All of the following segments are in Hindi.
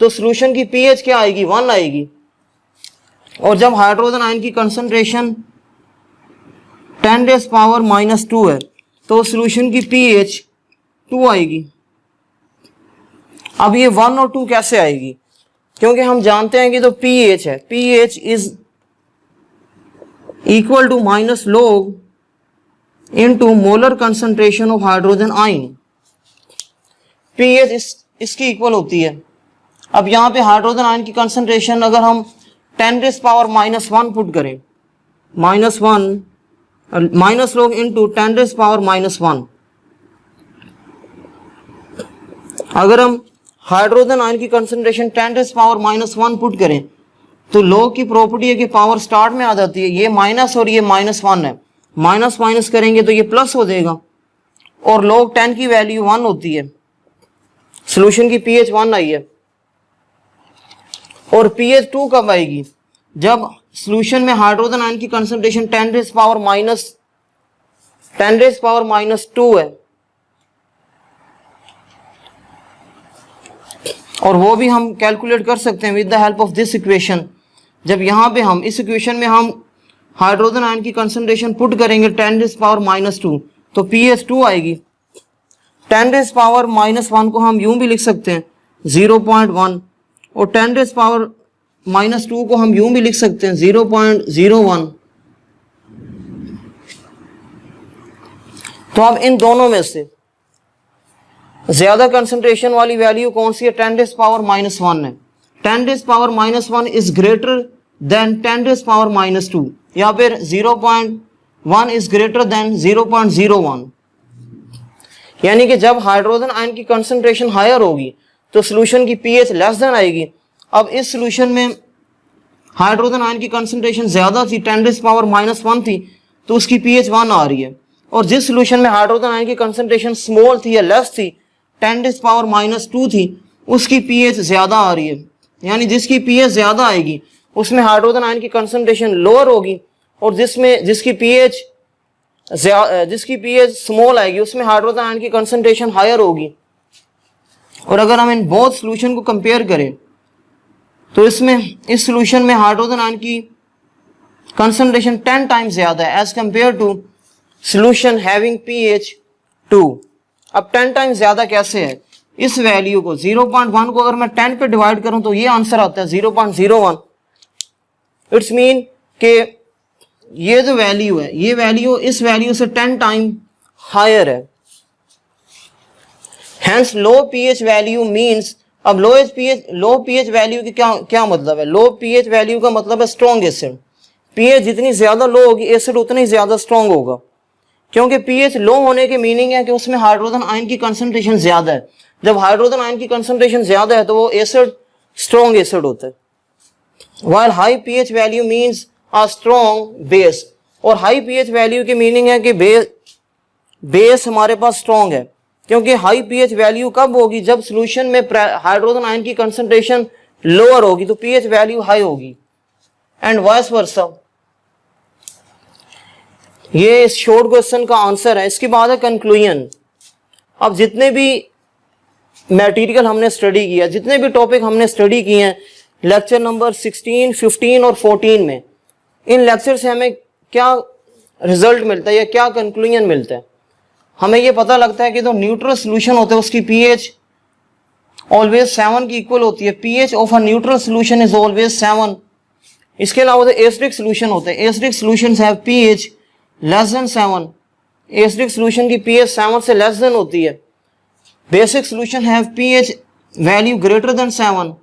तो सोल्यूशन की पीएच क्या आएगी, 1 आएगी। और जब हाइड्रोजन आयन की कंसंट्रेशन 10⁻⁻² है तो सोल्यूशन की पीएच 2 आएगी। अब ये 1 और 2 कैसे आएगी, क्योंकि हम जानते हैं कि तो पीएच है, pH is equal to minus log into molar concentration of hydrogen ion. PH इसकी इक्वल होती है। अब यहाँ पे हाइड्रोजन आयन की कंसंट्रेशन अगर हम 10⁻⁻1 पुट करें, माइनस log इनटू 10⁻⁻1, अगर हम हाइड्रोजन आयन की कंसंट्रेशन 10⁻⁻1 पुट करें तो log की प्रॉपर्टी है कि पावर स्टार्ट में आ जाती है, ये माइनस और ये -1 है, माइनस माइनस करेंगे तो ये प्लस हो जाएगा, और log 10 की वैल्यू 1 होती है। सोल्यूशन की पीएच 1 आई है। और पीएच 2 कब आएगी, जब सोल्यूशन में हाइड्रोजन आयन की कंसंट्रेशन 10⁻² है, और वो भी हम कैलकुलेट कर सकते हैं with the help of this equation. जब यहाँ पे हम इस इक्वेशन में हम हाइड्रोजन आयन की कंसंट्रेशन पुट करेंगे 10⁻² तो पीएच 2 आएगी। 10⁻1 को हम यूं भी लिख सकते हैं 0.1, और 10⁻2 को हम यूं भी लिख सकते हैं 0.01। तो अब इन दोनों में से ज्यादा कंसंट्रेशन वाली वैल्यू कौन सी है, 10⁻1 है। 10⁻1 इज ग्रेटर देन 10⁻2, या फिर 0.1 इज ग्रेटर देन 0.01। यानी कि जब हाइड्रोजन आयन की कंसंट्रेशन हायर होगी तो सोल्यूशन की पीएच लेस देन आएगी। अब इस सोल्यूशन में हाइड्रोजन आयन की कंसंट्रेशन ज्यादा थी, 10⁻1 थी, तो उसकी पीएच 1 आ रही है। और जिस सोल्यूशन में हाइड्रोजन आयन की कंसंट्रेशन स्मॉल थी या लेस थी, 10⁻2 थी, उसकी पीएच ज्यादा आ रही है। यानी जिसकी पीएच ज्यादा आएगी उसमें हाइड्रोजन आयन की कंसंट्रेशन लोअर होगी, और जिसकी पीएच स्मॉल आएगी उसमें हाइड्रोजन आयन की कंसंट्रेशन हायर होगी। और अगर हम इन बोथ सोल्यूशन को कंपेयर करें तो इसमें इस सोल्यूशन में हाइड्रोजन आयन की कंसंट्रेशन 10 टाइम्स ज्यादा है as compare to solution having pH 2। अब 10 टाइम्स ज्यादा कैसे है, इस वैल्यू को 0.1 को अगर मैं 10 पे डिवाइड करूं तो ये आंसर आता है 0.01। इट्स मीन कि ये जो वैल्यू है, ये वैल्यू इस वैल्यू से 10 टाइम हायर है। हेंस लो पीएच वैल्यू मींस, अब लो पीएच वैल्यू की क्या मतलब है? लो पीएच वैल्यू का मतलब है स्ट्रॉन्ग एसिड। पीएच जितनी ज्यादा लो होगी एसिड उतना ही ज्यादा स्ट्रॉन्ग होगा, क्योंकि पीएच लो होने की मीनिंग है कि उसमें हाइड्रोजन आयन की कंसंट्रेशन ज्यादा है। जब हाइड्रोजन आयन की कंसंट्रेशन ज्यादा है तो वो एसिड स्ट्रॉन्ग एसिड होता है। While high pH value means a strong base, और हाई पीएच वैल्यू की मीनिंग है कि बेस हमारे पास स्ट्रॉन्ग है। क्योंकि हाई पीएच वैल्यू कब होगी? जब सॉल्यूशन में हाइड्रोजन आयन की कंसंट्रेशन लोअर होगी तो पीएच वैल्यू हाई होगी, एंड वाइस वर्सा। ये इस शॉर्ट क्वेश्चन का आंसर है। इसके बाद है कंक्लूजन। अब जितने भी मटेरियल हमने स्टडी किया, जितने भी टॉपिक हमने स्टडी किए हैं लेक्चर नंबर 16, 15 और 14 में, इन लेक्चर से हमें क्या रिजल्ट मिलता है या क्या कंक्लूजन मिलता है? हमें ये पता लगता है कि जो न्यूट्रल सोल्यूशन होता है उसकी पीएच ऑलवेज 7 की इक्वल होती है। PH of a neutral solution is always 7। इसके अलावा जो एसिडिक सोल्यूशन होते हैं, acidic solutions have pH less than 7। Acidic solution की पीएच 7 से लेस देन होती है। Basic solution have pH value greater than 7।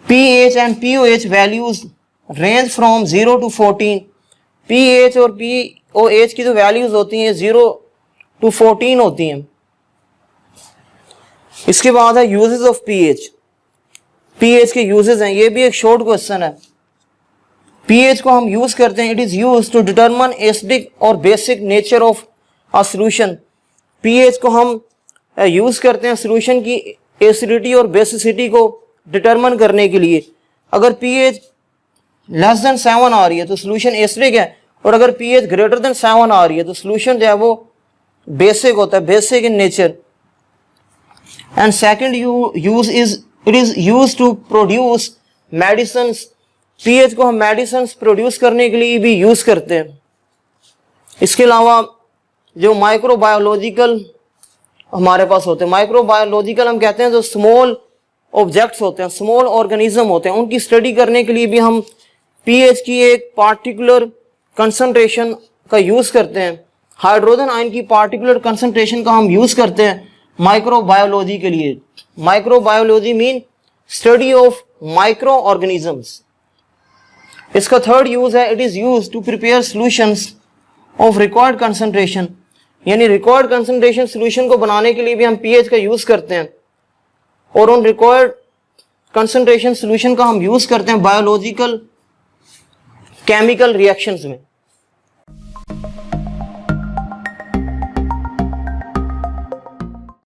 pH and POH values range from 0 to 14। pH और POH की जो वैल्यूज होती हैं 0 to 14 होती हैं। इसके बाद है यूजेस ऑफ pH। pH के यूजेस हैं, ये भी एक शॉर्ट क्वेश्चन है। pH को हम यूज करते हैं, it is use to determine acidic और basic nature of a solution. pH को हम यूज करते हैं सॉल्यूशन की एसिडिटी और बेसिसिटी को डिटरमिन करने के लिए। अगर pH लेस देन 7 आ रही है तो सॉल्यूशन एसिडिक है, और अगर pH ग्रेटर देन 7 आ रही है तो सॉल्यूशन जो है वो बेसिक होता है, basic in nature. And second use is it is use to produce medicines. pH को हम मेडिसिन्स प्रोड्यूस करने के लिए भी यूज करते हैं। इसके अलावा जो माइक्रोबायोलॉजिकल हमारे पास होते हैं, माइक्रोबायोलॉजिकल हम कहते हैं जो स्मॉल ऑब्जेक्ट्स होते हैं, स्मॉल ऑर्गेनिज्म होते हैं, उनकी स्टडी करने के लिए भी हम pH की एक पार्टिकुलर कंसंट्रेशन का यूज करते हैं। हाइड्रोजन आयन की पार्टिकुलर कंसंट्रेशन का हम यूज करते हैं माइक्रोबायोलॉजी के लिए। Microbiology mean study of micro organisms. इसका थर्ड यूज है, it is use to prepare solutions of required concentration, यानी रिक्वायर्ड कंसंट्रेशन सॉल्यूशन को बनाने के लिए भी हम pH का यूज करते हैं, और उन रिक्वायर्ड कंसंट्रेशन सॉल्यूशन का हम यूज करते हैं बायोलॉजिकल केमिकल रिएक्शंस में।